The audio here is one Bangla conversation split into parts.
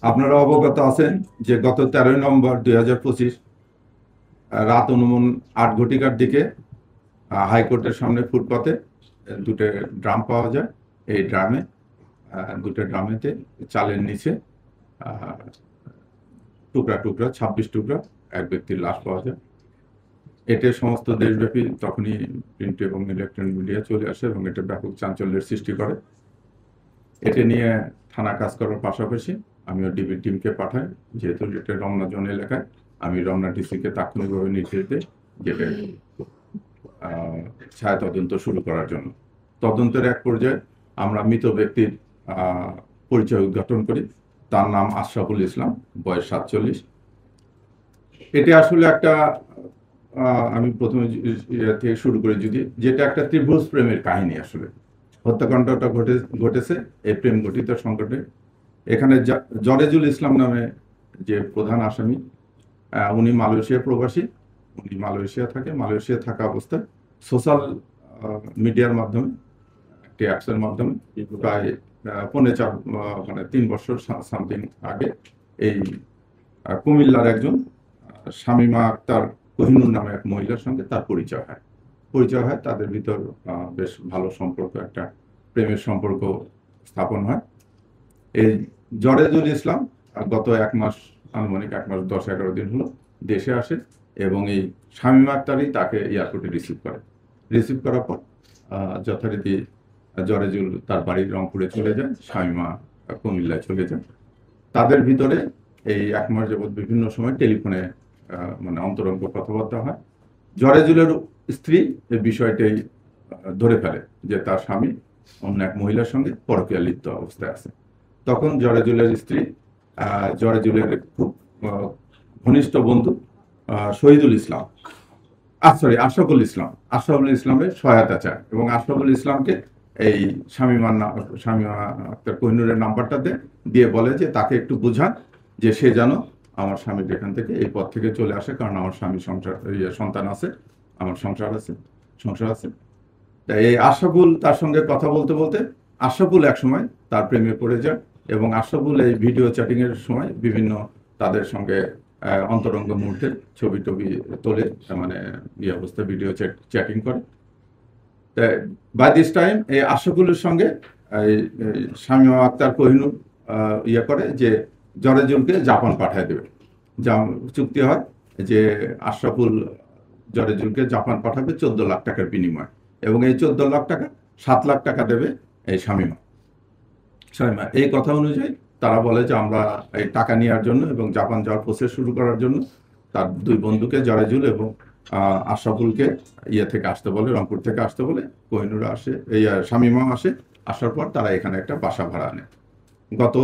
আপনারা অবগত আছেন যে গত 13 নভেম্বর 2025 রাত অনুমান 8 ঘটিকার দিকে হাইকোর্টের সামনে ফুটপাতে দুটো ড্রাম পাওয়া যায়। এই ড্রামে দুটো ড্রামেতে চালের নিচে আহ, টুকরা টুকরা 26 টুকরা এক ব্যক্তির লাশ পাওয়া যায়। এতে সমস্ত দেশব্যাপী তখনই প্রিন্ট এবং ইলেকট্রনিক মিডিয়া চলে আসে এবং এটা ব্যাপক চাঞ্চল্যের সৃষ্টি করে। এটা নিয়ে থানা কাজ করার পাশাপাশি আমিও ডিবি টিমকে পাঠাই, যেহেতু এটা রমনা জোন এলাকায়। আমি রমনা ডিসিকে তাৎক্ষণিকভাবে নির্দেশ দিই যেটা ছায়া তদন্ত শুরু করার জন্য। তদন্তের এক পর্যায়ে আমরা মৃত ব্যক্তির পরিচয় উদ্ঘাটন করি। তার নাম আশরাফুল ইসলাম, বয়স 47। এটা আসলে একটা আমি প্রথমে থেকে শুরু করি যদি, যেটা একটা ত্রিভুজ প্রেমের কাহিনী। আসলে হত্যাকাণ্ডটা ঘটেছে এই প্রেম গঠিত সংকটে। এখানে জরেজুল ইসলাম নামে যে প্রধান আসামি, উনি মালয়েশিয়া প্রবাসী। উনি মালয়েশিয়া থাকে। মালয়েশিয়া থাকা অবস্থায় সোশ্যাল মিডিয়ার মাধ্যমে, একটি অ্যাপসের মাধ্যমে প্রায় 3 বছর সামথিং আগে এই কুমিল্লার একজন শামীমা আক্তার কোহিনুর নামে এক মহিলার সঙ্গে তার পরিচয় হয়। তাদের ভিতর বেশ ভালো সম্পর্ক, একটা প্রেমের সম্পর্ক স্থাপন হয়। এই জরেজুল ইসলাম গত আনুমানিক 1 মাস 10-11 দিন হলো দেশে আসে এবং এই শামীমা আক্তারই তাকে এয়ারপোর্টে রিসিভ করার পর যথারীতি জরেজুল তার বাড়ির রংপুরে চলে যায়, শামীমা কুমিল্লায় চলে যায়। তাদের ভিতরে এই 1 মাস যাবৎ বিভিন্ন সময় টেলিফোনে অন্তরঙ্গ কথাবার্তা হয়। জরেজুলের স্ত্রী এই বিষয়টাই ধরে ফেলে যে তার স্বামী অন্য এক মহিলার সঙ্গে পরকীয়া লিপ্ত অবস্থায় আছে। তখন জরেজুলের স্ত্রী জরেজুলের খুব ঘনিষ্ঠ বন্ধু শহীদুল ইসলাম, আশরাফুল ইসলামের সহায়তা চায় এবং আশরাফুল ইসলামকে এই শামীমা আক্তার কোহিনুরের নাম্বারটা দিয়ে বলে যে তাকে একটু বুঝান যে সে যেন আমার স্বামীর এখান থেকে এই পথ থেকে চলে আসে, কারণ আমার স্বামী সন্তান আছে, আমার সংসার আছে। তাই এই আশরাফুল তার সঙ্গে কথা বলতে বলতে আশরাফুল একসময় তার প্রেমে পড়ে যায় এবং আশরাফুল এই ভিডিও চ্যাটিং এর সময় বিভিন্ন তাদের সঙ্গে অন্তরঙ্গ মুহূর্তে ছবি টবি তোলে, অবস্থায় ভিডিও চ্যাটিং করে। বাই দিস টাইম এই আশরাফুলের সঙ্গে শামীমা আক্তার কোহিনুর করে যে জরেজুলকে জাপান পাঠায় দেবে। চুক্তি হয় যে আশরাফুল জরেজুলকে জাপান পাঠাবে 14 লাখ টাকার বিনিময়ে, এবং এই 14 লাখ টাকা 7 লাখ টাকা দেবে এই শামীমা। এই কথা অনুযায়ী তারা বলে যে আমরা এই টাকা নেওয়ার জন্য এবং জাপান যাওয়ার প্রসেস শুরু করার জন্য তার দুই বন্ধুকে জরেজুল এবং আশরাফুলকে থেকে আসতে বলে, রংপুর থেকে আসতে বলে। কোহিনুর আসে, এই শামীমা আসে। আসার পর তারা এখানে একটা বাসা ভাড়া নেয়। গত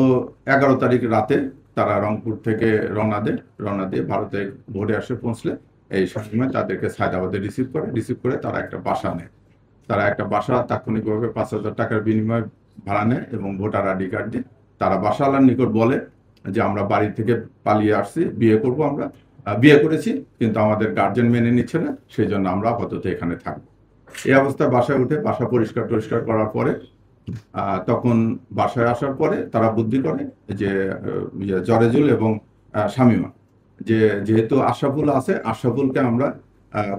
11 তারিখ রাতে তারা রংপুর থেকে রওনা দিয়ে ভারতে ভোরে পৌঁছলে এই শামীমা তাদেরকে সায়দাবাদে রিসিভ করে তারা একটা বাসা নেয়। তারা একটা বাসা তাৎক্ষণিকভাবে 5,000 টাকার বিনিময়ে ভাড়া নেয় এবং ভোটার আইডি কার্ড দিয়ে তারা বাসাওয়ালার নিকট বলে যে আমরা বাড়ি থেকে পালিয়ে আসছি, বিয়ে করেছি, কিন্তু আমাদের গার্জেন মেনে নিচ্ছে না, সেই জন্য আমরা আপাতত এখানে থাকবো। এই অবস্থায় বাসায় উঠে বাসা পরিষ্কার করার পরে তখন বাসায় আসার পরে তারা বুদ্ধি করে যে জরেজুল এবং শামীমা যেহেতু আশরাফুলকে আমরা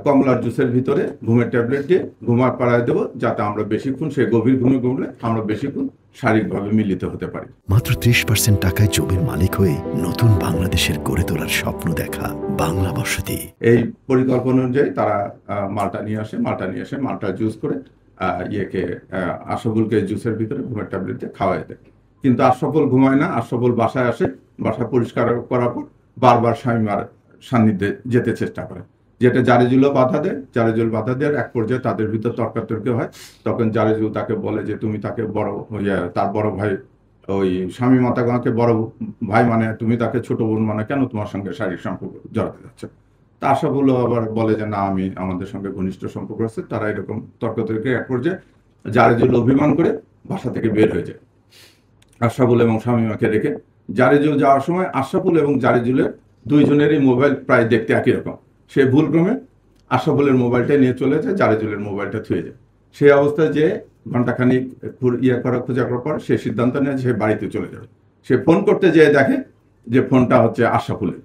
কমলার জুসের ভিতরে ঘুমের ট্যাবলেট দিয়ে ঘুমায় পাড়ায় দেবো, যাতে আমরা বেশিক্ষণ সে গভীর ঘুমে ঘুমলে আমরা বেশিক্ষণ শারীরিকভাবে মিলিত হতে পারি। মাত্র 30% টাকায় জমির মালিক হয়ে নতুন বাংলাদেশের গড়ে তোলার স্বপ্ন দেখা বাংলা বসতি। এই পরিকল্পনা অনুযায়ী তারা মালটা নিয়ে আসে, মালটা জুস করে আশরাফুলকে জুসের ভিতরে ঘুমের ট্যাবলেট দিয়ে খাওয়াই দেয়। কিন্তু আশরাফুল ঘুমায় না। আশরাফুল বাসায় আসে, বাসা পরিষ্কার করার পর বারবার শামীমার সান্নিধ্যে যেতে চেষ্টা করে, যেটা জারেজুলও বাধা দেয়। এক পর্যায়ে তাদের ভিতর তর্কাতর্কি হয়। তখন জারেজুল তাকে বলে যে তুমি তাকে তার বড় ভাই, ওই শামীমা তাকে বড় ভাই মানে, তুমি তাকে ছোট বোন মানে, কেন তোমার সঙ্গে শারীরিক সম্পর্ক জড়াতে যাচ্ছে? তা আশরাফুল আবার বলে যে না, আমাদের সঙ্গে ঘনিষ্ঠ সম্পর্ক আছে। তারা এরকম তর্কাতর্কি এক পর্যায়ে জারেজুল অভিমান করে বাসা থেকে বের হয়ে যায় আশরাফুল এবং শামীমাকে রেখে। জারেজুল যাওয়ার সময় আশরাফুল এবং জারেজুলের দুইজনেরই মোবাইল প্রায় দেখতে একই রকম। সে ভুলক্রমে আশরাফুলের মোবাইলটা নিয়ে চলে যায়, জারেজুলের মোবাইলটা থুয়ে যায়। সেই অবস্থায় যে ঘন্টাখানিক খোঁজা করার পর সে সিদ্ধান্ত নেয় যে সে বাড়িতে চলে যাবে। সে ফোন করতে যেয়ে দেখে যে ফোনটা হচ্ছে আশরাফুলের।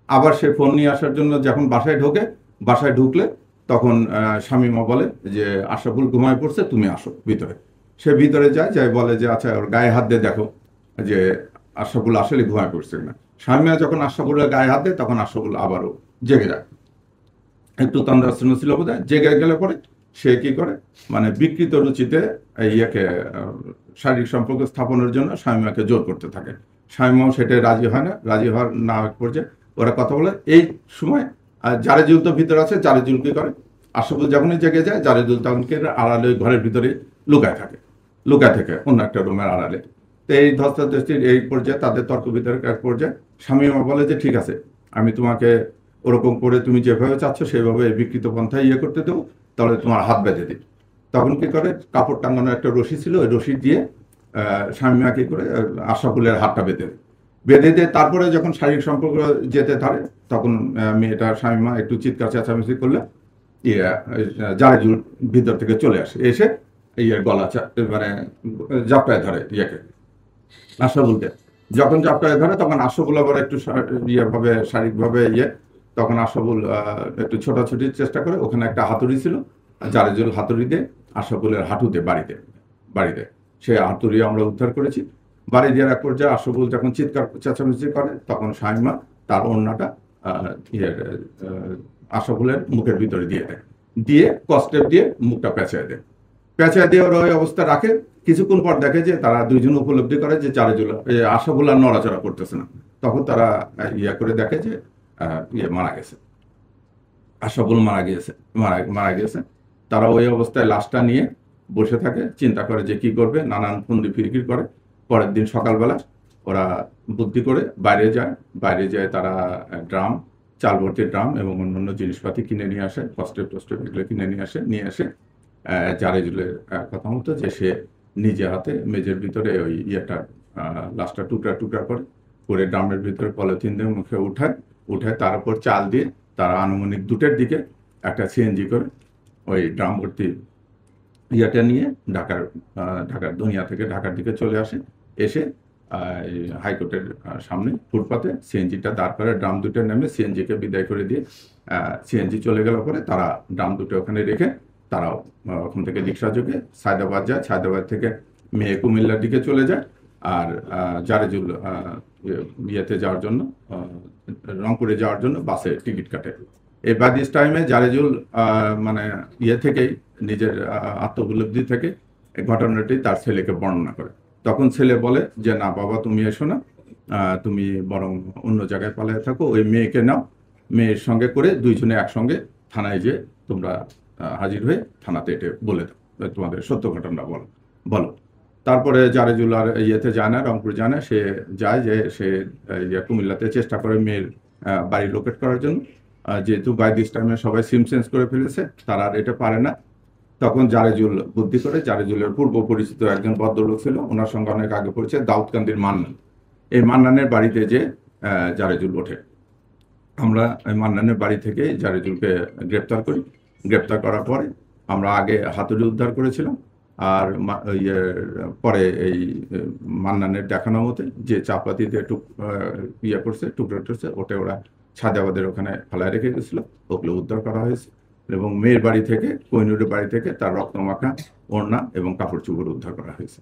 আবার সে ফোন নিয়ে আসার জন্য যখন বাসায় ঢোকে, বাসায় ঢুকলে তখন শামীমা বলে যে আশরাফুল ঘুমায় পড়ছে, তুমি আসো ভিতরে। সে ভিতরে যায়, যাই বলে যে আচ্ছা ওর গায়ে হাত দিয়ে দেখো যে আশরাফুল আসলে ঘুমায় পড়ছে কিনা। শামীমা যখন আশরাফুলের গায়ে হাত দেয় তখন আশরাফুল আবারও জেগে যায়, একটু তন্দ্রাচ্ছন্ন ছিল বোধ হয়। জেগে গেলে পরে সে কি করে, মানে বিকৃত রুচিতে ইয়েকে শারীরিক সম্পর্ক স্থাপনের জন্য শামীমাকে জোর করতে থাকে। শামীমাও সেটা রাজি হয় না, রাজি হওয়ার না পর্যায়ে ওরা কথা বলে। এই সময় জারেজুল তো ভিতরে আছে, জারেজুল কি করে, আশরাফুল যখনই জেগে যায় জারেজুল তখনকে আড়ালে ঘরের ভিতরে লুকায় থাকে অন্য একটা রুমের আড়ালে। তো এই ধস্তাধস্তির এই পর্যায়ে তাদের তর্ক বিতর্ক এক পর্যায়ে শামীমা বলে যে ঠিক আছে, আমি তোমাকে ওরকম করে তুমি যেভাবে চাচ্ছ সেভাবে বিকৃত পন্থায় করতে দেবো, তাহলে তোমার হাত বেঁধে দিই। তখন কি করে, কাপড় টাঙানোর একটা রশি ছিল, ওই রশি দিয়ে শামীমা কি করে আশরাফুলের হাতটা বেঁধে দিয়ে তারপরে যখন শারীরিক সম্পর্ক যেতে ধরে তখন মেয়েটা শামীমা একটু চিৎকার চেঁচামেচি করলে জারেজুল ভিতর থেকে চলে আসে, এসে গলা মানে জাপটায় ধরে আশরাফুলকে। যখন জাপটায় ধরে তখন আশরাফুল আবার একটু শারীরিকভাবে তখন আশরাফুল একটু ছোটাছুটির চেষ্টা করে। ওখানে একটা হাতুড়ি ছিল, জারেজুল হাতুড়ি দিয়ে আশরাফুলের হাঁটুতে বাড়িতে সে হাতুড়ি আমরা উদ্ধার করেছি। বাড়ি দেওয়ার এক পর্যায়ে আশরাফুল যখন চিৎকার চেঁচামেচি করে তখন শামীমা তার ওড়নাটা আশরাফুলের মুখের ভিতরে দিয়ে কষ্টেপ দিয়ে মুখটা পেঁচায় দিয়ে ওরা ওই অবস্থা রাখে। কিছুক্ষণ পর দেখে যে তারা দুইজন উপলব্ধি করে যে আশরাফুল আর নড়াচড়া করতেছে না। তখন তারা করে দেখে যে মারা গেছে, আশরাফুল মারা গেছে। তারা ওই অবস্থায় লাশটা নিয়ে বসে থাকে, চিন্তা করে যে কি করবে, নানান ফন্দি ফিরকির করে। পরের দিন সকালবেলা ওরা বুদ্ধি করে বাইরে যায় তারা চাল ভর্তি ড্রাম এবং অন্যান্য জিনিসপাতি কিনে নিয়ে আসে, কস্টেপ এগুলো কিনে নিয়ে আসে জারেজুলের কথা মতো যে সে নিজে হাতে মেজের ভিতরে ওই লাশটা টুকরা করে ড্রামের ভিতরে পলিথিন দিয়ে মুখে উঠায় তার উপর চাল দিয়ে তারা আনুমানিক 2টার দিকে একটা সিএনজি করে ওই ড্রাম ভর্তি নিয়ে ঢাকার দুনিয়া থেকে ঢাকার দিকে চলে এসে হাইকোর্টের সামনে ফুটপাতে সিএনজিটা দাঁড় করে ড্রাম 2টা নেমে সিএনজিকে বিদায় করে দিয়ে সিএনজি চলে গেল পরে তারা ড্রাম 2টা ওখানে রেখে তারাও ওখান থেকে রিক্সা যোগে সায়দাবাদ যায়। সায়দাবাদ থেকে মেয়ে কুমিল্লার দিকে চলে যায়। আর জারেজুল যাওয়ার জন্য রংপুরে যাওয়ার জন্য বাসে টিকিট কাটে। এই বাই দিস টাইমে জারেজুল মানে থেকেই নিজের আত্মোপলব্ধি থেকে এই ঘটনাটি তার ছেলেকে বর্ণনা করে। তখন ছেলে বলে যে না বাবা, তুমি এসো না, তুমি বরং অন্য জায়গায় পালিয়ে থাকো, ওই মেয়েকে নাও, মেয়ের সঙ্গে করে দুইজনে একসঙ্গে থানায় যে তোমরা হাজির হয়ে থানাতে এটা বলে দাও, তোমাদের সত্য ঘটনা বলো। তারপরে জারেজুল আর যায় না, রংপুর যায় না, সে যায় যে সে কুমিল্লাতে চেষ্টা করে মেয়ের বাড়ি লোকেট করার জন্য। যেহেতু বাই দিস টাইমে সবাই সিম চেঞ্জ করে ফেলেছে, তারা আর এটা পারে না। তখন জারেজুল বুদ্ধি করে, জারেজুলের পূর্ব পরিচিত একজন ভদ্রলোক ছিল, ওনার সঙ্গে অনেক আগে পড়েছে, দাউদকান্দির মান্নান। এই মান্নানের বাড়িতে যে জারেজুল ওঠে। আমরা এই মান্নানের বাড়ি থেকে জারেজুলকে গ্রেপ্তার করার পরে আমরা আগে হাতুড়ি উদ্ধার করেছিলাম। আর পরে এই মান্নানের দেখানো মতে যে চাপাতি দিয়ে টুকরো করছে ওটা ওরা সায়দাবাদের ওখানে ফেলায় রেখে গেছিল, ওগুলো উদ্ধার করা হয়েছে। এবং মেয়ের বাড়ি থেকে, কোহিনুরের বাড়ি থেকে তার রক্তমাখা ওড়না এবং কাপড় চোপড় উদ্ধার করা হয়েছে।